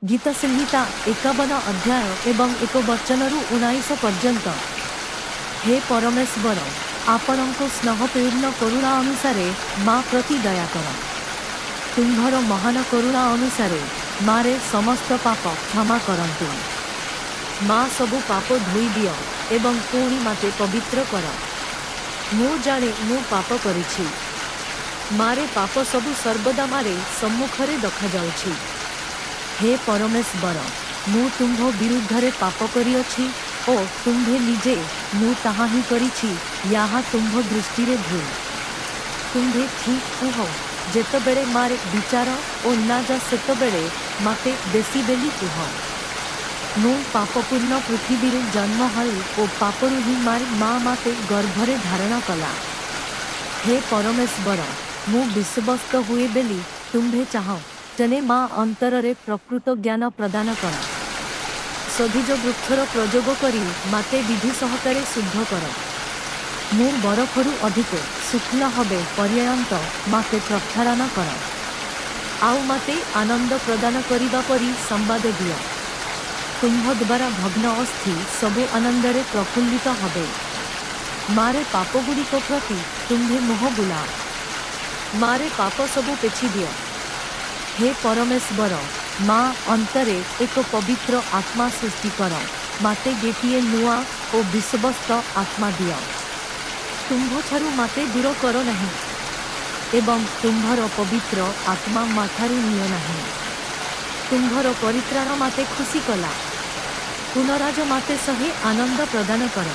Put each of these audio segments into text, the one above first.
गीत संहिता 51 अध्याय एवं 1 वचनरु 19 पर्यंत। हे परमेश्वर, आपणको स्नेहपूर्ण करुणा अनुसारे माँ प्रति दया कर। तुम्भर महान करुणा अनुसारे मारे समस्त पाप क्षमा करंतु। माँ सबु पाप धोई दियो एवं पुणी माते पवित्र कर। मु जाने मु पाप करिछि। मारे पाप सबु सर्वदा मारे सम्मुखरे देखा जाउछि। हे परमेश्वर, मु तुम्भ विरुद्धरे पाप करिअछि ओ तुम्भे निजे मु ताहा ही करिछि याहा तुम्भ दृष्टि रे भूल। तुम्भे ठीक कुह जेतबेले मारे विचार ओ ना जा सेतबेले माते बेसी बेली कुह। मु पापपूर्ण पृथ्वी रे जन्म हई ओ पापरु ही मारे माँ माते गर्भरे धारण कला। हे परमेश्वर, मु विश्वस्त हुए बेली तुम्भे चाह जने माँ अंतररे प्रकृत ज्ञान प्रदान कर। सधिज वृक्षर प्रयोग करी माते विधि सहकारे शुद्ध कर। मु बरफरु अधिक शुक्ल हबे पर्यंत माते प्रक्षालन कर। आउ माते आनंद प्रदान करिबा परी संवाद दियो। तुम्भ द्वारा भग्न अस्थि सबु आनंदरे प्रफुल्लित हबे। मारे पापगुड़िक प्रति तुम्भे मोह बुला। मारे पाप सबु पेछि दियो। हे परमेश्वर, माँ अंतरे एक पवित्र आत्मा सृष्टि कर। माते गोटे नुआ और विश्वस्त आत्मा दियो। तुम्भ ठारू माते दूर कर नहीं एवं तुम्भर पवित्र आत्मा माठारू नियो नहीं। तुम्भर परित्राण माते खुशी कला। पुनराज माते सहे आनंद प्रदान कर।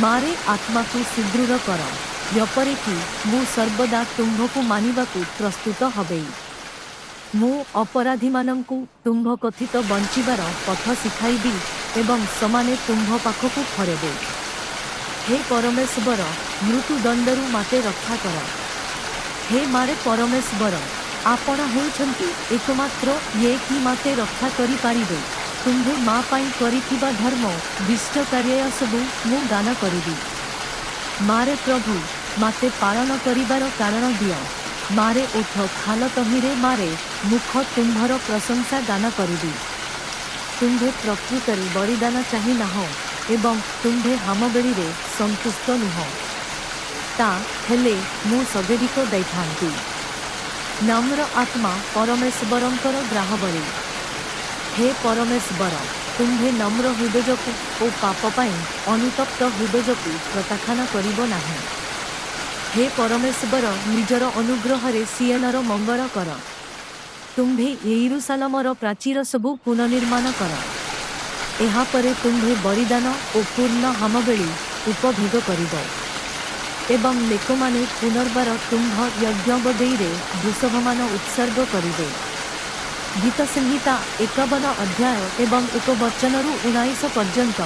मारे आत्मा को सुदृढ़ कर यपरे कि मु सर्वदा तुम्भको मानिबाकू प्रस्तुत हबे। मु अपराधी मानंकु तुम्भ कथित बंचिबार पथ शिखाइबी एवं समाने तुम्भ पाखकु फरेबे। हे परमेश्वर, मृत्यु दंडरु माते रक्षा कर। हे मारे परमेश्वर, आपण हेउछंती एकमात्र ये कि माते रक्षा करि पारिबे। तुम्भे माँ पाई करिथिबा धर्म विष्ट कार्य सबु मु गान करिबी। मारे प्रभु, माते पालन करिबार कारण दियो। मारे उठ खाल तहिरे मारे मुख तुम्भर प्रशंसा गान करिबी। तुम्भे प्रकृतरे बलिदान चाहि नाह एवं तुम्भे हामबेली रे संतुष्ट नुह। ता हेले मु सगेरिक दैथांती। नम्र आत्मा परमेश्वरंकर ग्राहबली। हे परमेश्वर, तुम्भे नम्र हृदयकु ओ पाप पाई अनुतप्त हृदयकु प्रत्याख्यान करिबो नाही। हे परमेश्वर, निजर अनुग्रह रे सियनर मंगल कर। तुम्भे यरूशलेमर प्राचीर सबु पुनर्निर्माण कर। एहा परे तुम्भे बलिदान ओ पूर्ण हामबेली उपभोग करिबो एवं लोकमाने पुनर्बार तुम्भ यज्ञबदेई रे वृषभमान उत्सर्ग करिबे। गीत संहिता 51 अध्याय एवं 1 वचनरु 19 पर्यंत।